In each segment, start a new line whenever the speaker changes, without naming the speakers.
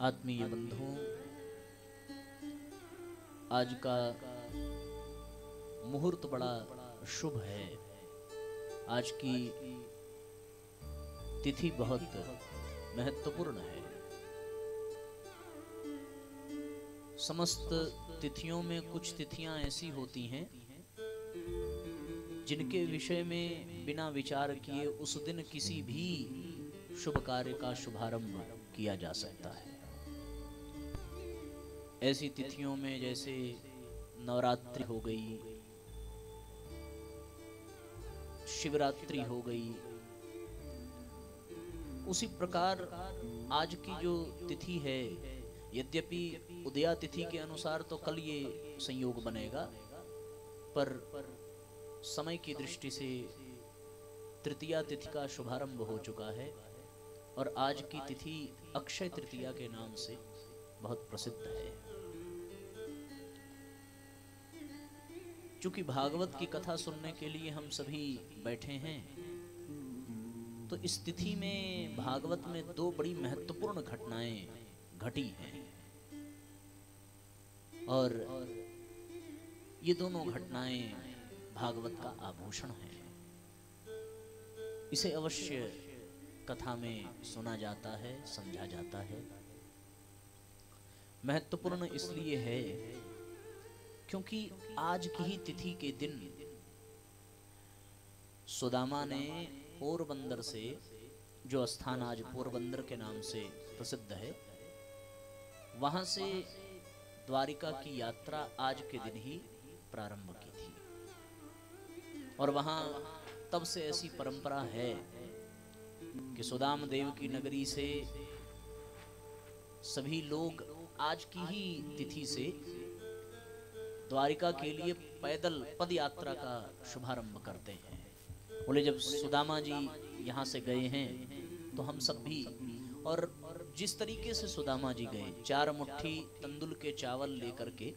आत्मीय बंधुओं, आज का मुहूर्त बड़ा शुभ है। आज की तिथि बहुत महत्वपूर्ण है। समस्त तिथियों में कुछ तिथियां ऐसी होती हैं जिनके विषय में बिना विचार किए उस दिन किसी भी शुभ कार्य का शुभारंभ किया जा सकता है। ऐसी तिथियों में जैसे नवरात्रि हो गई, शिवरात्रि हो गई, उसी प्रकार आज की जो तिथि है, यद्यपि उदया तिथि के अनुसार तो कल ये संयोग बनेगा, पर समय की दृष्टि से तृतीया तिथि का शुभारंभ हो चुका है और आज की तिथि अक्षय तृतीया के नाम से बहुत प्रसिद्ध है। चूंकि भागवत की कथा सुनने के लिए हम सभी बैठे हैं, तो इस तिथि में भागवत में दो बड़ी महत्वपूर्ण घटनाएं घटी हैं और ये दोनों घटनाएं भागवत का आभूषण है। इसे अवश्य कथा में सुना जाता है, समझा जाता है। महत्वपूर्ण इसलिए है क्योंकि आज की ही तिथि के दिन सुदामा ने पोरबंदर से, जो स्थान आज पोरबंदर के नाम से प्रसिद्ध है, वहां से द्वारिका की यात्रा आज के दिन ही प्रारंभ की थी। और वहां तब से ऐसी परंपरा है कि सुदाम देव की नगरी से सभी लोग आज की ही तिथि से द्वारिका के लिए पैदल पद यात्रा का शुभारंभ करते हैं। बोले जब सुदामा जी यहाँ से गए हैं तो हम सब भी, और जिस तरीके से सुदामा जी गए, 4 मुट्ठी तंदुल के चावल लेकर के,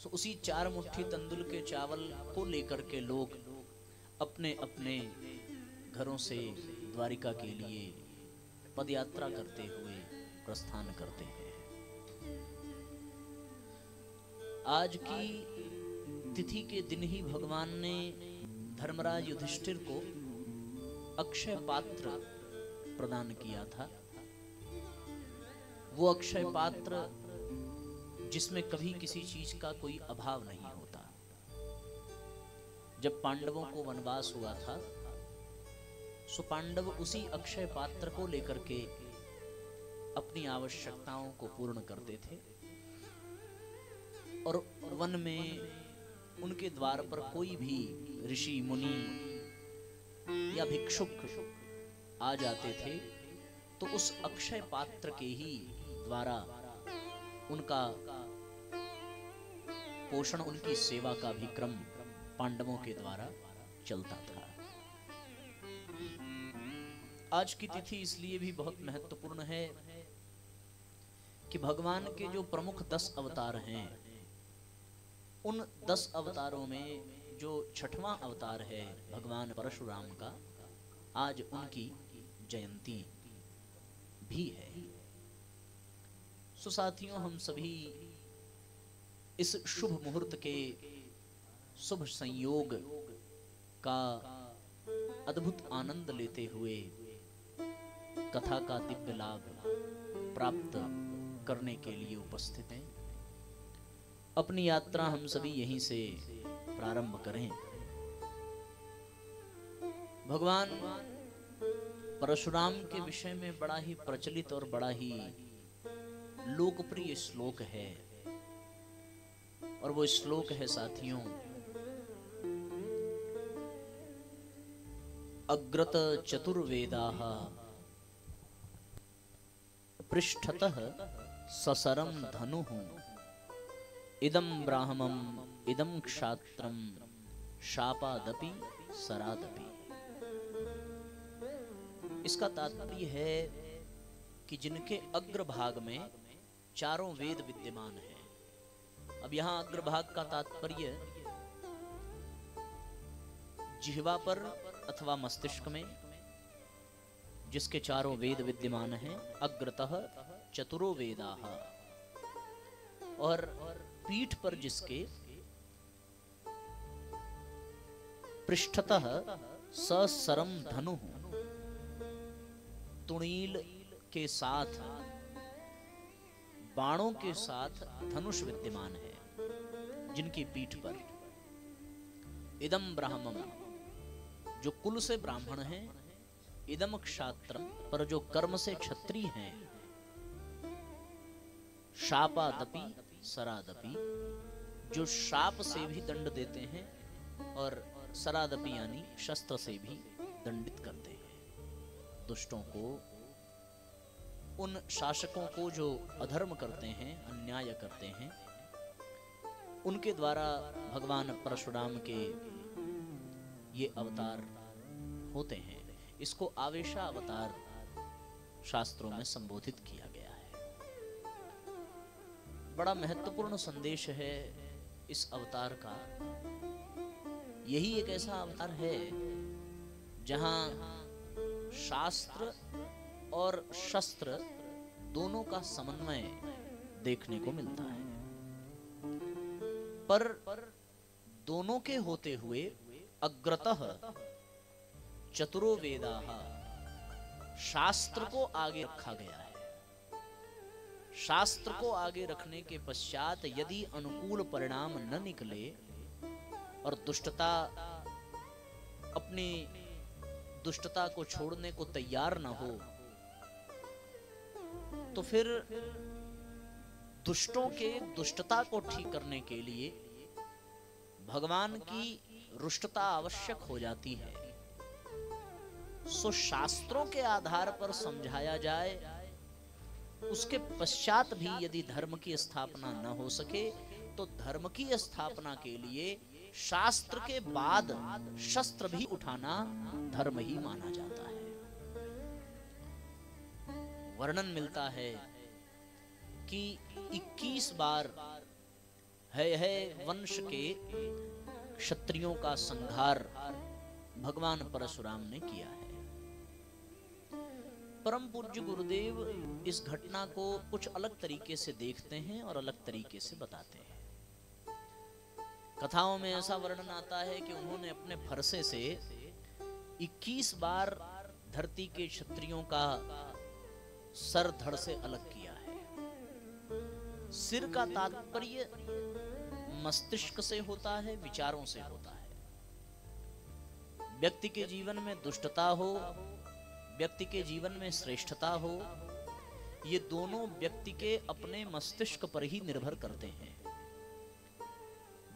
तो उसी 4 मुट्ठी तंदुल के चावल को लेकर के लोग अपने अपने घरों से द्वारिका के लिए पद यात्रा करते हुए प्रस्थान करते हैं। आज की तिथि के दिन ही भगवान ने धर्मराज युधिष्ठिर को अक्षय पात्र प्रदान किया था। वो अक्षय पात्र जिसमें कभी किसी चीज का कोई अभाव नहीं होता। जब पांडवों को वनवास हुआ था, सो पांडव उसी अक्षय पात्र को लेकर के अपनी आवश्यकताओं को पूर्ण करते थे और वन में उनके द्वार पर कोई भी ऋषि मुनि या भिक्षुक आ जाते थे तो उस अक्षय पात्र के ही द्वारा उनका पोषण, उनकी सेवा का भी क्रम पांडवों के द्वारा चलता था। आज की तिथि इसलिए भी बहुत महत्वपूर्ण है कि भगवान के जो प्रमुख 10 अवतार हैं, उन 10 अवतारों में जो 6वां अवतार है भगवान परशुराम का, आज उनकी जयंती भी है। सो साथियों, हम सभी इस शुभ मुहूर्त के शुभ संयोग का अद्भुत आनंद लेते हुए कथा का दिव्य लाभ प्राप्त करने के लिए उपस्थित हैं। अपनी यात्रा हम सभी यहीं से प्रारंभ करें। भगवान परशुराम के विषय में बड़ा ही प्रचलित और बड़ा ही लोकप्रिय श्लोक है, और वो श्लोक है साथियों, अग्रत चतुर्वेदाः पृष्ठतः ससरम धनुः इदं ब्राह्मम इदं क्षात्रम शापादपि सरादपि। इसका तात्पर्य है कि जिनके अग्रभाग में चारों वेद विद्यमान हैं। अब यहाँ अग्रभाग का तात्पर्य जिह्वा पर अथवा मस्तिष्क में, जिसके चारों वेद विद्यमान हैं, अग्रतः चतुरो वेदाः, और पीठ पर जिसके पृष्ठतः ससरम धनु, तुणील के साथ बाणों के साथ धनुष विद्यमान है, जिनकी पीठ पर इदम ब्राह्मणम, जो कुल से ब्राह्मण हैं, इदम क्षात्रम, पर जो कर्म से क्षत्रिय हैं, शापादपि सरादपि, जो शाप से भी दंड देते हैं और सरादपि यानी शस्त्र से भी दंडित करते हैं दुष्टों को, उन शासकों को जो अधर्म करते हैं, अन्याय करते हैं, उनके द्वारा भगवान परशुराम के ये अवतार होते हैं। इसको आवेशा अवतार शास्त्रों में संबोधित किया गया है। बड़ा महत्वपूर्ण संदेश है इस अवतार का। यही एक ऐसा अवतार है जहां शास्त्र और शस्त्र दोनों का समन्वय देखने को मिलता है, पर दोनों के होते हुए अग्रतः चतुरो वेदाः, शास्त्र को आगे रखा गया है। शास्त्र को आगे रखने के पश्चात यदि अनुकूल परिणाम न निकले और दुष्टता अपनी दुष्टता को छोड़ने को तैयार न हो, तो फिर दुष्टों के दुष्टता को ठीक करने के लिए भगवान की रुष्टता आवश्यक हो जाती है। सो शास्त्रों के आधार पर समझाया जाए, उसके पश्चात भी यदि धर्म की स्थापना न हो सके तो धर्म की स्थापना के लिए शास्त्र के बाद शस्त्र भी उठाना धर्म ही माना जाता है। वर्णन मिलता है कि 21 बार है वंश के क्षत्रियों का संहार भगवान परशुराम ने किया है। परम पूज्य गुरुदेव इस घटना को कुछ अलग तरीके से देखते हैं और अलग तरीके से बताते हैं। कथाओं में ऐसा वर्णन आता है कि उन्होंने अपने फरसे से 21 बार धरती के क्षत्रियों का सर धड़ से अलग किया है। सिर का तात्पर्य मस्तिष्क से होता है, विचारों से होता है। व्यक्ति के जीवन में दुष्टता हो, व्यक्ति के जीवन में श्रेष्ठता हो, ये दोनों व्यक्ति के अपने मस्तिष्क पर ही निर्भर करते हैं।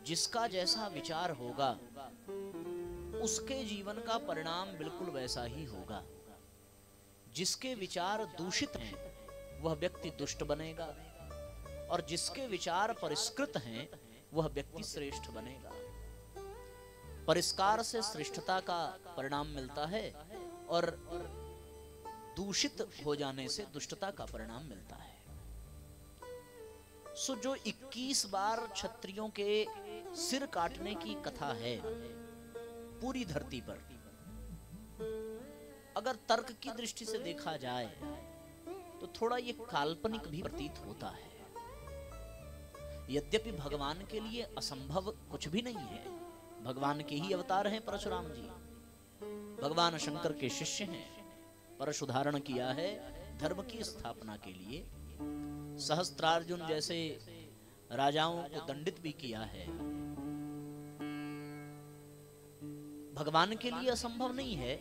जिसका जैसा विचार होगा उसके जीवन का परिणाम बिल्कुल वैसा ही होगा। जिसके विचार दूषित हैं वह व्यक्ति दुष्ट बनेगा, और जिसके विचार परिष्कृत हैं वह व्यक्ति श्रेष्ठ बनेगा। परिष्कार से श्रेष्ठता का परिणाम मिलता है और दूषित हो जाने से दुष्टता का परिणाम मिलता है। सो जो 21 बार क्षत्रियों के सिर काटने की कथा है पूरी धरती पर, अगर तर्क की दृष्टि से देखा जाए तो थोड़ा ये काल्पनिक भी प्रतीत होता है। यद्यपि भगवान के लिए असंभव कुछ भी नहीं है। भगवान के ही अवतार हैं परशुराम जी, भगवान शंकर के शिष्य हैं। परशु धारण किया है धर्म की स्थापना के लिए। सहस्त्रार्जुन जैसे राजाओं को दंडित भी किया है। भगवान के लिए असंभव नहीं है,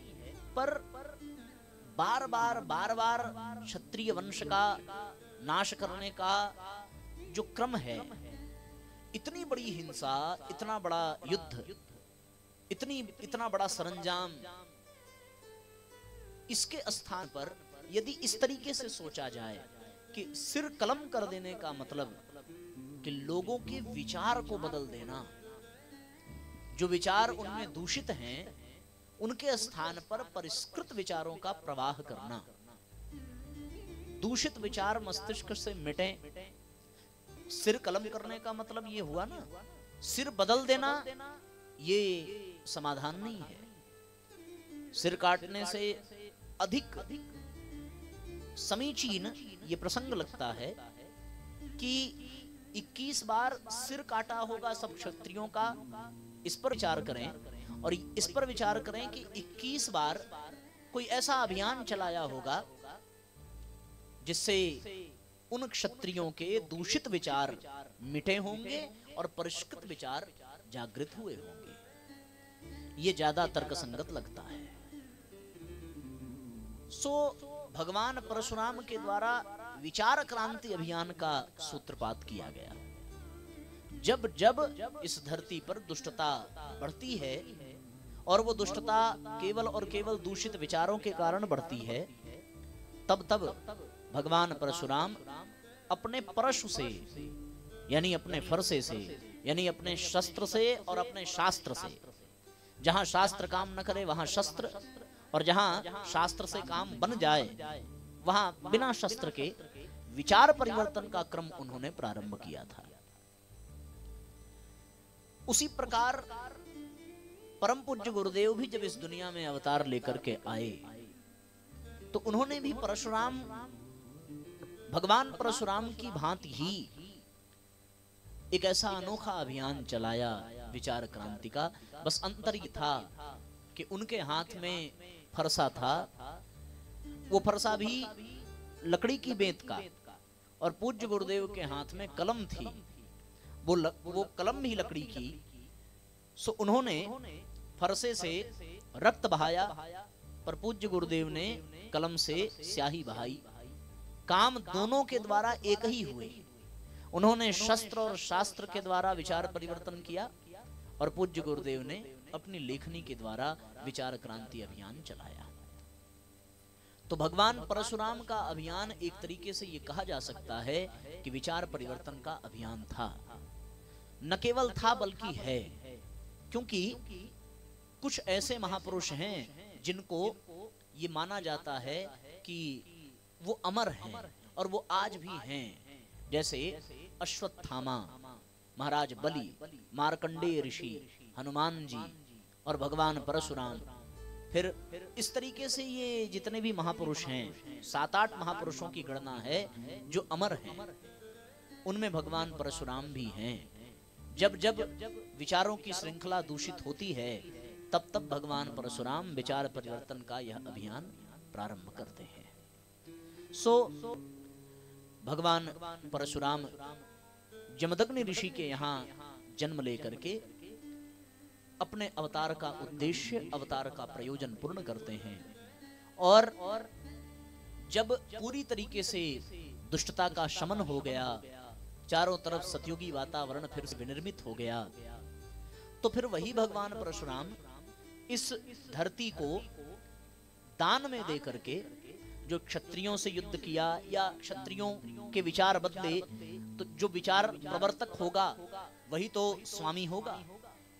पर बार बार क्षत्रिय वंश का नाश करने का जो क्रम है, इतनी बड़ी हिंसा, इतना बड़ा युद्ध, इतना बड़ा सरंजाम, इसके स्थान पर यदि इस तरीके से सोचा जाए कि सिर कलम कर देने का मतलब कि लोगों के विचार को बदल देना, जो विचार उनमें दूषित हैं उनके स्थान पर परिष्कृत विचारों का प्रवाह करना। दूषित विचार मस्तिष्क से मिटें, सिर कलम करने का मतलब ये हुआ ना, सिर बदल देना ये समाधान नहीं है। सिर काटने से अधिक समीचीन ये प्रसंग लगता है कि 21 बार सिर काटा होगा सब क्षत्रियों का, इस पर विचार करें। और इस पर विचार करें कि 21 बार कोई ऐसा अभियान चलाया होगा जिससे उन क्षत्रियों के दूषित विचार मिटे होंगे और परिष्कृत विचार जागृत हुए होंगे। ये ज्यादा तर्कसंगत लगता है। सो भगवान परशुराम के द्वारा विचार क्रांति अभियान का सूत्रपात किया गया। जब जब इस धरती पर दुष्टता बढ़ती है और वो दुष्टता केवल और केवल दूषित विचारों के कारण बढ़ती है, तब तब भगवान परशुराम अपने परशु से, यानी अपने फरसे से, यानी अपने शस्त्र से और अपने शास्त्र से, जहां शास्त्र काम न करे वहां शस्त्र, और जहां शास्त्र से काम बन जाए वहां बिना शस्त्र के विचार परिवर्तन का क्रम उन्होंने प्रारंभ किया था। उसी प्रकार परम पूज्य गुरुदेव भी जब इस दुनिया में अवतार लेकर के आए तो उन्होंने भी परशुराम, भगवान परशुराम की भांति ही एक ऐसा अनोखा अभियान चलाया विचार क्रांति का। बस अंतर ये था कि उनके हाथ में फरसा था, वो फरसा भी लकड़ी की बेंत का, और पूज्य गुरुदेव के हाथ में कलम थी, वो कलम भी लकड़ी की। सो उन्होंने फरसे से रक्त बहाया, पर पूज्य गुरुदेव ने कलम से स्याही बहाई। काम दोनों के द्वारा एक ही हुए। उन्होंने शस्त्र और शास्त्र के द्वारा विचार परिवर्तन किया और पूज्य गुरुदेव ने अपनी लेखनी के द्वारा विचार क्रांति अभियान चलाया। तो भगवान परशुराम का अभियान एक तरीके से ये कहा जा सकता है कि विचार परिवर्तन का अभियान था। न केवल था बल्कि है, क्योंकि कुछ ऐसे महापुरुष हैं जिनको ये माना जाता है कि वो अमर हैं और वो आज भी हैं, जैसे अश्वत्थामा, महाराज बलि, मार्कंडेय ऋषि, हनुमान जी और भगवान परशुराम। फिर इस तरीके से ये जितने भी महापुरुष हैं, 7-8 महापुरुषों की गणना है जो अमर हैं, उनमें भगवान परशुराम भी हैं। जब जब विचारों की श्रृंखला दूषित होती है तब तब भगवान परशुराम विचार परिवर्तन का यह अभियान प्रारंभ करते हैं। सो भगवान परशुराम जमदग्नि ऋषि के यहाँ जन्म लेकर के अपने अवतार का उद्देश्य, अवतार का प्रयोजन पूर्ण करते हैं। और जब पूरी तरीके से दुष्टता का शमन हो गया, चारों तरफ सतयुगी वातावरण फिर से विनिर्मित हो गया, तो फिर वही भगवान परशुराम इस धरती को दान में दे करके जो क्षत्रियों से युद्ध किया या क्षत्रियों के विचार बदले, तो जो विचार प्रवर्तक होगा वही तो स्वामी होगा।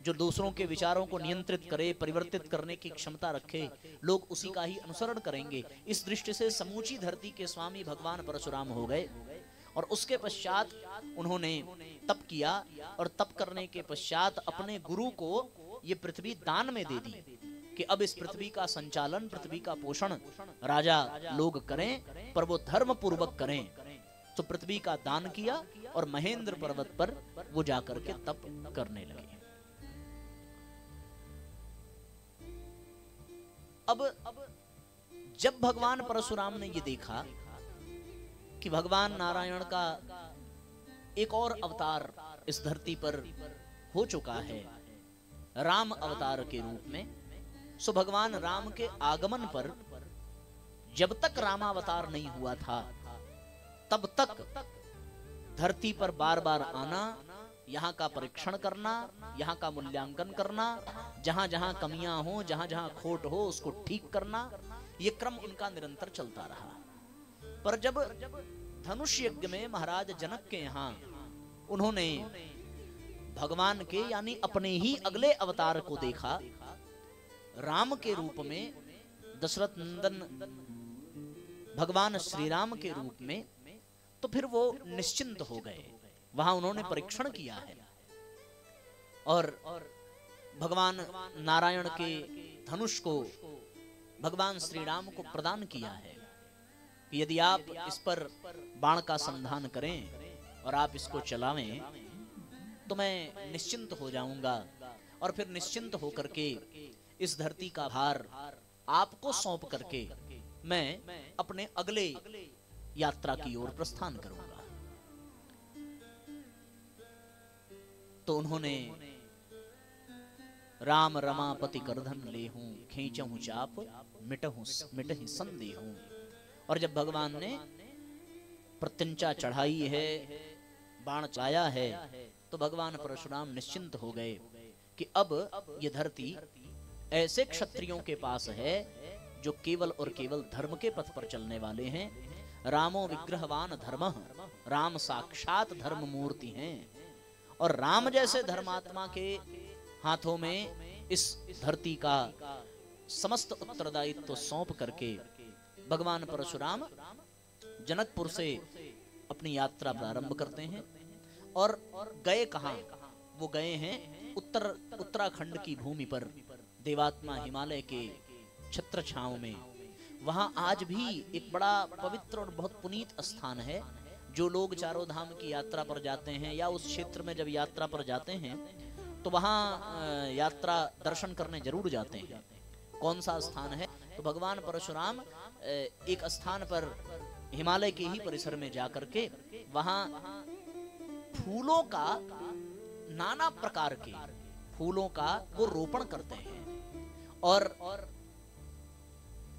जो दूसरों के विचारों को नियंत्रित करे, परिवर्तित करने की क्षमता रखे, लोग उसी का ही अनुसरण करेंगे। इस दृष्टि से समूची धरती के स्वामी भगवान परशुराम हो गए। और उसके पश्चात उन्होंने तप किया और तप करने के पश्चात अपने गुरु को ये पृथ्वी दान में दे दी कि अब इस पृथ्वी का संचालन, पृथ्वी का पोषण राजा लोग करें, पर वो धर्म पूर्वक करें। तो पृथ्वी का दान किया और महेंद्र पर्वत पर वो जाकर के तप करने लगे। अब जब भगवान परशुराम ने ये देखा कि भगवान नारायण का एक और अवतार इस धरती पर हो चुका है, राम अवतार के रूप में, सो भगवान राम के आगमन पर जब तक रामावतार नहीं हुआ था तब तक धरती पर बार बार आना, यहाँ का परीक्षण करना, यहाँ का मूल्यांकन करना, जहां जहां कमियां हो, जहां जहां खोट हो उसको ठीक करना, ये क्रम उनका निरंतर चलता रहा। पर जब धनुष यज्ञ में महाराज जनक के यहाँ उन्होंने भगवान के यानी अपने ही अगले अवतार को देखा, राम के रूप में, दशरथ नंदन भगवान श्री राम के रूप में, तो फिर वो निश्चिंत हो गए। वहां उन्होंने परीक्षण किया है और भगवान नारायण के धनुष को भगवान श्री राम को प्रदान किया है कि यदि आप इस पर बाण का संधान करें और आप इसको चलावें तो मैं निश्चिंत हो जाऊंगा और फिर निश्चिंत होकर के इस धरती का भार आपको सौंप करके मैं अपने अगले यात्रा की ओर प्रस्थान करूंगा। तो उन्होंने राम रमापति करधन लेहूं खींचहूं चाप मिटहि संदेहूं। और जब भगवान ने प्रत्यंचा चढ़ाई है, बाण चलाया है, तो भगवान परशुराम निश्चिंत हो गए कि अब ये धरती ऐसे क्षत्रियों के पास है जो केवल और केवल धर्म के पथ पर चलने वाले हैं। रामो विग्रहवान धर्मः, राम साक्षात धर्म मूर्ति हैं। और राम जैसे धर्मात्मा के हाथों में इस धरती का समस्त उत्तरदायित्व सौंप करके भगवान परशुराम जनकपुर से अपनी यात्रा प्रारंभ करते हैं। और गए कहां? वो गए हैं उत्तराखंड की भूमि पर, देवात्मा हिमालय के छत्र छांव में। वहां आज भी एक बड़ा पवित्र और बहुत पुनीत स्थान है। जो लोग चारों धाम की यात्रा पर जाते हैं या उस क्षेत्र में जब यात्रा पर जाते हैं तो वहां यात्रा दर्शन करने जरूर जाते हैं। कौन सा स्थान है? तो भगवान परशुराम एक स्थान पर हिमालय के ही परिसर में जाकर के वहां फूलों का, नाना प्रकार के फूलों का वो रोपण करते हैं। और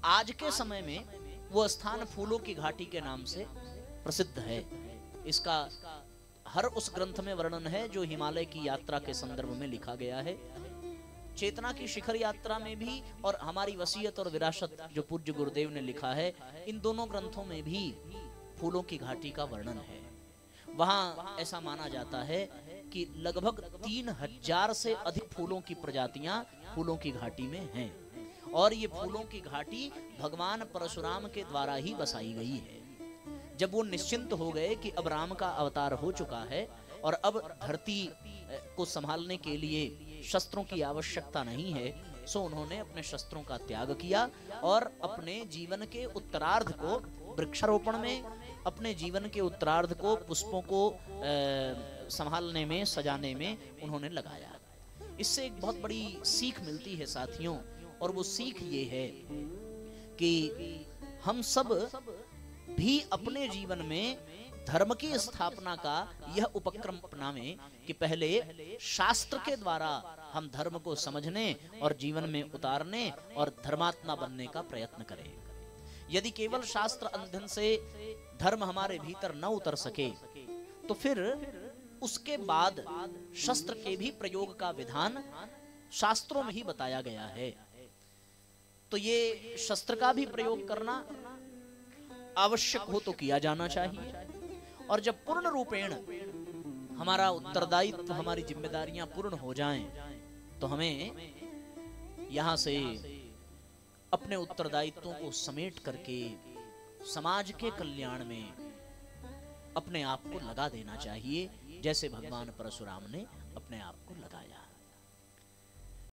आज के समय में वो स्थान फूलों की घाटी के नाम से प्रसिद्ध है। इसका हर उस ग्रंथ में वर्णन है जो हिमालय की यात्रा के संदर्भ में लिखा गया है। चेतना की शिखर यात्रा में भी और हमारी वसीयत और विरासत जो पूज्य गुरुदेव ने लिखा है, इन दोनों ग्रंथों में भी फूलों की घाटी का वर्णन है। वहां ऐसा माना जाता है कि लगभग 3000 से अधिक फूलों की प्रजातियां फूलों की घाटी में हैं। और ये फूलों की घाटी भगवान परशुराम के द्वारा ही बसाई गई है। जब वो निश्चिंत हो गए कि अब राम का अवतार हो चुका है और अब धरती को संभालने के लिए शस्त्रों की आवश्यकता नहीं है, सो उन्होंने अपने शस्त्रों का त्याग किया और अपने जीवन के उत्तरार्ध को वृक्षारोपण में, अपने जीवन के उत्तरार्ध को पुष्पों को संभालने में, सजाने में उन्होंने लगाया। इससे एक बहुत बड़ी सीख मिलती है साथियों, और वो सीख ये है कि हम सब भी अपने जीवन में धर्म की स्थापना का यह उपक्रम अपनावें कि पहले शास्त्र के द्वारा हम धर्म को समझने और जीवन में उतारने और धर्मात्मा बनने का प्रयत्न करें। यदि केवल शास्त्र अध्ययन से धर्म हमारे भीतर न उतर सके तो फिर उसके बाद शस्त्र के भी प्रयोग का विधान शास्त्रों में ही बताया गया है। तो ये शस्त्र का भी प्रयोग करना आवश्यक हो तो किया जाना चाहिए। और जब पूर्ण रूपेण हमारा उत्तरदायित्व, हमारी जिम्मेदारियां पूर्ण हो जाएं, तो हमें यहां से अपने उत्तरदायित्वों को समेट करके समाज के कल्याण में अपने आप को लगा देना चाहिए, जैसे भगवान परशुराम ने अपने आप को लगा